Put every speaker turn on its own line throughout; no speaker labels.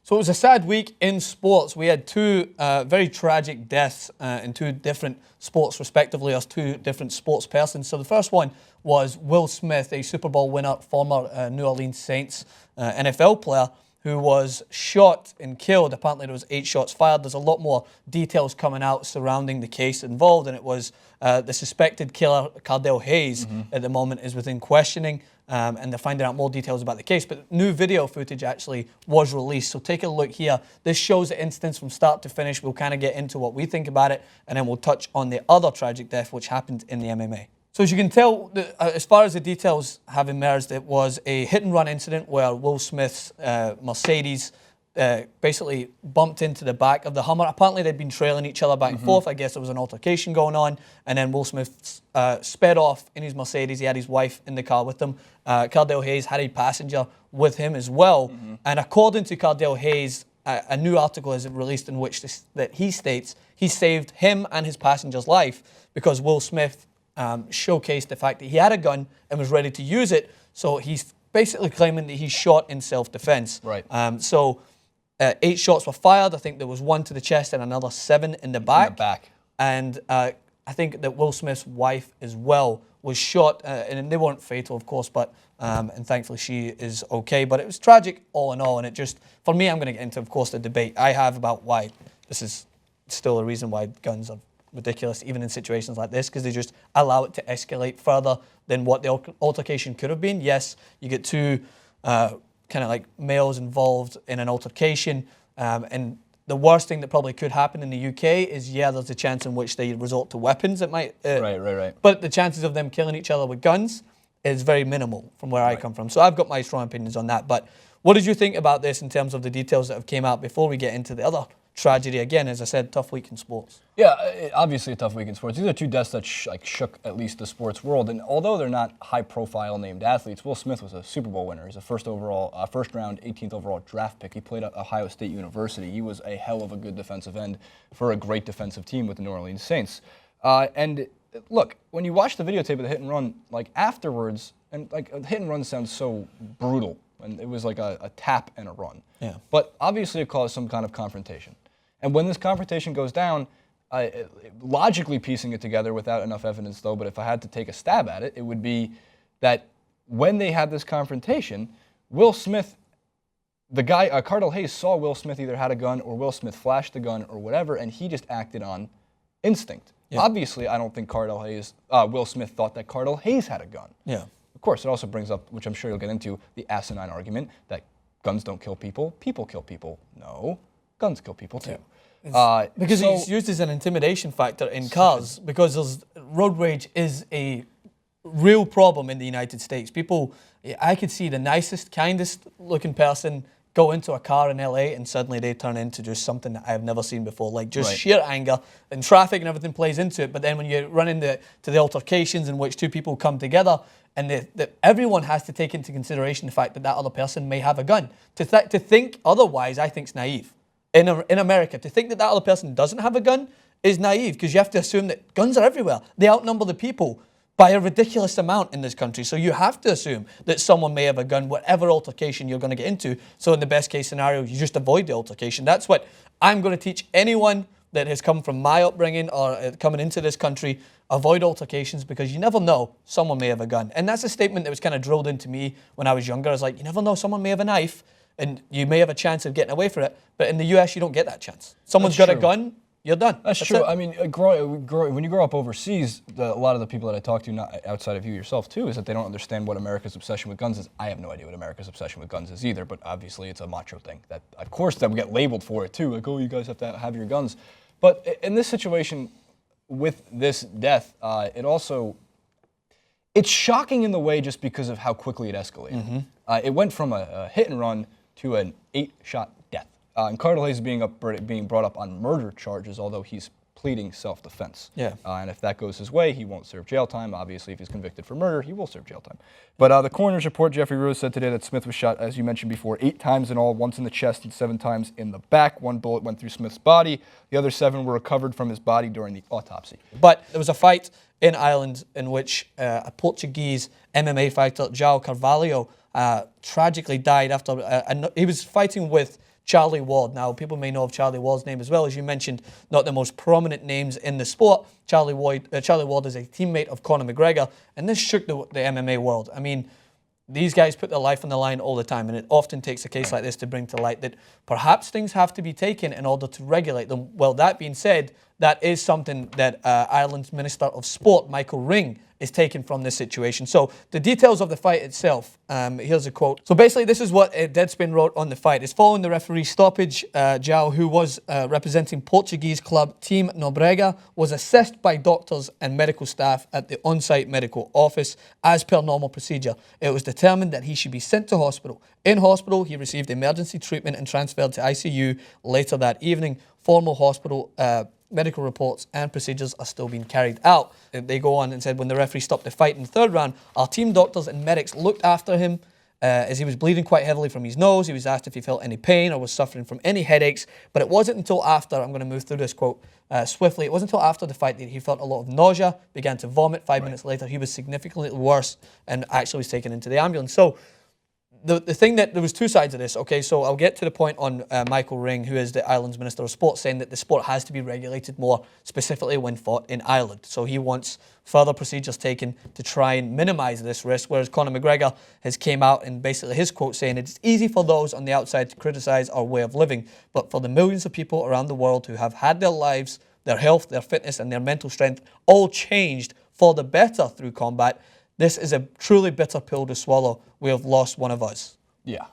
So it was a sad week in sports. We had two very tragic deaths in two different sports, respectively, as two different sports persons. So the first one was Will Smith, a Super Bowl winner, former New Orleans Saints NFL player, who was shot and killed. Apparently there was 8 shots fired. There's a lot more details coming out surrounding the case involved, and it was the suspected killer, Cardell Hayes, at the moment is within questioning, and they're finding out more details about the case. But new video footage actually was released, so take a look here. This shows the incidents from start to finish. We'll kind of get into what we think about it, and then we'll touch on the other tragic death which happened in the MMA. So as you can tell, as far as the details have emerged, it was a hit-and-run incident where Will Smith's Mercedes basically bumped into the back of the Hummer. Apparently they'd been trailing each other back and forth. I guess there was an altercation going on, and then Will Smith sped off in his Mercedes. He had his wife in the car with him. Cardell Hayes had a passenger with him as well. And according to Cardell Hayes, a new article is released in which that he states he saved him and his passenger's life because Will Smith showcased the fact that he had a gun and was ready to use it. So he's basically claiming that he shot in self-defense.
Right.
So 8 shots were fired. I think there was 1 to the chest and another 7 in the back.
In the back.
And I think that Will Smith's wife as well was shot, and they weren't fatal, of course, but and thankfully she is okay. But it was tragic all in all, and it just, for me, I'm going to get into, of course, the debate I have about why this is still a reason why guns are ridiculous, even in situations like this, because they just allow it to escalate further than what the altercation could have been. Yes, you get two kind of like males involved in an altercation, and the worst thing that probably could happen in the UK is, yeah, there's a chance in which they resort to weapons. It might,
right.
But the chances of them killing each other with guns is very minimal from where I come from. So I've got my strong opinions on that. But what did you think about this in terms of the details that have came out before we get into the other tragedy? Again, as I said, tough week in sports.
Yeah, obviously a tough week in sports. These are two deaths that shook at least the sports world. And although they're not high-profile named athletes, Will Smith was a Super Bowl winner. He's a first-round, 18th overall draft pick. He played at Ohio State University. He was a hell of a good defensive end for a great defensive team with the New Orleans Saints. And look, when you watch the videotape of the hit and run, like afterwards, and like a hit and run sounds so brutal, and it was like a tap and a run.
Yeah.
But obviously it caused some kind of confrontation. And when this confrontation goes down, logically piecing it together without enough evidence though, but if I had to take a stab at it, it would be that when they had this confrontation, Will Smith, the guy, Cardell Hayes saw Will Smith either had a gun or Will Smith flashed the gun or whatever, and he just acted on instinct. Yeah. Obviously, I don't think Will Smith thought that Cardell Hayes had a gun.
Yeah.
Of course, it also brings up, which I'm sure you'll get into, the asinine argument that guns don't kill people kill people. No, guns kill people too.
Yeah. Because it's used as an intimidation factor in cars, because road rage is a real problem in the United States. People, I could see the nicest, kindest looking person go into a car in LA and suddenly they turn into just something that I have never seen before, like just sheer anger, and traffic and everything plays into it. But then when you run into the altercations in which two people come together, and everyone has to take into consideration the fact that that other person may have a gun. To think otherwise, I think is naive. In America, to think that that other person doesn't have a gun is naive, because you have to assume that guns are everywhere. They outnumber the people by a ridiculous amount in this country. So you have to assume that someone may have a gun, whatever altercation you're going to get into. So in the best case scenario, you just avoid the altercation. That's what I'm going to teach anyone that has come from my upbringing or coming into this country. Avoid altercations, because you never know, someone may have a gun. And that's a statement that was kind of drilled into me when I was younger. It's like, you never know, someone may have a knife and you may have a chance of getting away from it. But in the US, you don't get that chance. Someone's got a gun, you're done.
That's true. I mean, when you grow up overseas, a lot of the people that I talk to, not outside of you yourself too, is that they don't understand what America's obsession with guns is. I have no idea what America's obsession with guns is either, but obviously it's a macho thing. That, of course, that we get labeled for it too. Like, oh, you guys have to have your guns. But in this situation, with this death, it's shocking in the way just because of how quickly it escalated. It went from a hit and run to an 8-shot death. And Cardell Hayes is being brought up on murder charges, although he's pleading self-defense.
Yeah.
And if that goes his way, he won't serve jail time. Obviously, if he's convicted for murder, he will serve jail time. But the coroner's report, Jeffrey Rose said today that Smith was shot, as you mentioned before, 8 times in all, once in the chest and 7 times in the back. 1 bullet went through Smith's body. The other 7 were recovered from his body during the autopsy.
But there was a fight in Ireland in which a Portuguese MMA fighter, Joao Carvalho, tragically died after he was fighting with Charlie Ward. Now, people may know of Charlie Ward's name as well. As you mentioned, not the most prominent names in the sport. Charlie Ward is a teammate of Conor McGregor, and this shook the MMA world. I mean, these guys put their life on the line all the time, and it often takes a case like this to bring to light that perhaps things have to be taken in order to regulate them. Well, that being said, that is something that Ireland's Minister of Sport, Michael Ring, is taken from this situation. So the details of the fight itself, here's a quote. So basically this is what Deadspin wrote on the fight. It's following the referee stoppage, Joao, who was representing Portuguese club Team Nobrega, was assessed by doctors and medical staff at the on-site medical office as per normal procedure. It was determined that he should be sent to hospital. In hospital, he received emergency treatment and transferred to ICU later that evening. Formal hospital medical reports and procedures are still being carried out. They go on and said, when the referee stopped the fight in the third round, our team doctors and medics looked after him as he was bleeding quite heavily from his nose. He was asked if he felt any pain or was suffering from any headaches, but it wasn't until after, I'm going to move through this quote swiftly, it wasn't until after the fight that he felt a lot of nausea, began to vomit. 5 minutes later, he was significantly worse and actually was taken into the ambulance. So the thing that there was two sides of this. Okay, so I'll get to the point on Michael Ring, who is the Ireland's Minister of Sport, saying that the sport has to be regulated more, specifically when fought in Ireland. So he wants further procedures taken to try and minimise this risk, whereas Conor McGregor has came out and basically his quote saying, it's easy for those on the outside to criticise our way of living, but for the millions of people around the world who have had their lives, their health, their fitness and their mental strength all changed for the better through combat, this is a truly bitter pill to swallow. We have lost one of us. Yeah.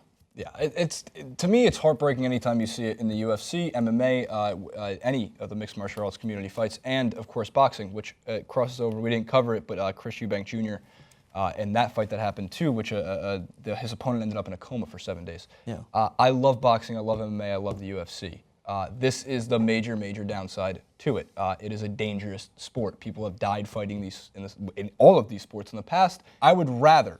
To me, it's heartbreaking anytime you see it in the UFC, MMA, any of the mixed martial arts community fights, and of course boxing, which crosses over. We didn't cover it, but Chris Eubank Jr. In that fight that happened too, which his opponent ended up in a coma for 7 days. Yeah. I love boxing. I love MMA. I love the UFC. This is the major downside to it. It is a dangerous sport. People have died fighting in all of these sports in the past. I would rather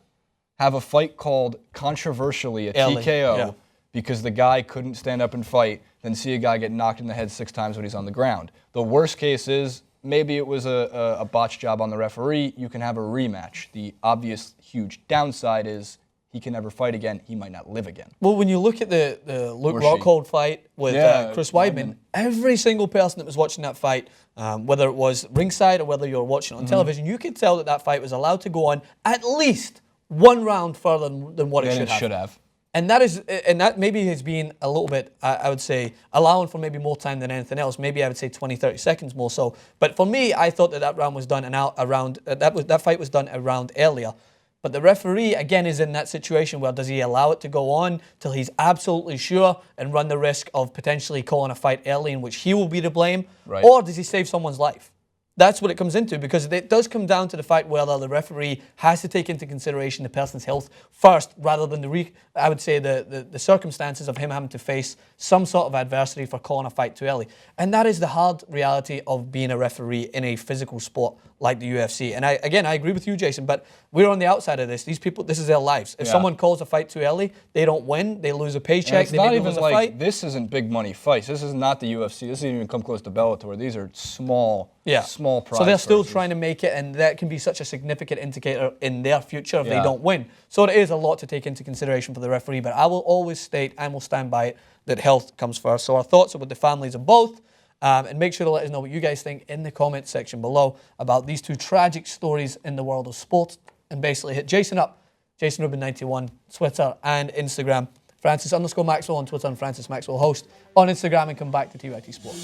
have a fight called controversially a TKO because the guy couldn't stand up and fight than see a guy get knocked in the head 6 times when he's on the ground. The worst case is maybe it was a botched job on the referee. You can have a rematch. The obvious huge downside is he can never fight again. He might not live again.
Well, when you look at the Luke Rockhold fight with Chris Weidman, every single person that was watching that fight, whether it was ringside or whether you were watching it on television, you could tell that fight was allowed to go on at least one round further than what it should have. And that maybe has been a little bit, I would say, allowing for maybe more time than anything else. Maybe I would say 20, 30 seconds more so. But for me, I thought that round was done that fight was done a round earlier. But the referee, again, is in that situation where does he allow it to go on till he's absolutely sure and run the risk of potentially calling a fight early in which he will be to blame? Right. Or does he save someone's life? That's what it comes into, because it does come down to the fact whether the referee has to take into consideration the person's health first rather than the circumstances of him having to face some sort of adversity for calling a fight too early. And that is the hard reality of being a referee in a physical sport like the UFC. And I agree with you, Jason, but we're on the outside of this. These people, this is their lives. If someone calls a fight too early, they don't win, they lose a paycheck, they maybe lose a fight.
This isn't big money fights. This is not the UFC. This doesn't even come close to Bellator. These are small prize.
So they're still trying to make it, and that can be such a significant indicator in their future if they don't win. So it is a lot to take into consideration for the referee, but I will always state, and will stand by it, that health comes first. So our thoughts are with the families of both. And make sure to let us know what you guys think in the comments section below about these two tragic stories in the world of sport. And basically hit Jason up, JasonRubin91, Twitter and Instagram. Francis_Maxwell on Twitter and Francis Maxwell Host on Instagram, and come back to TYT Sport.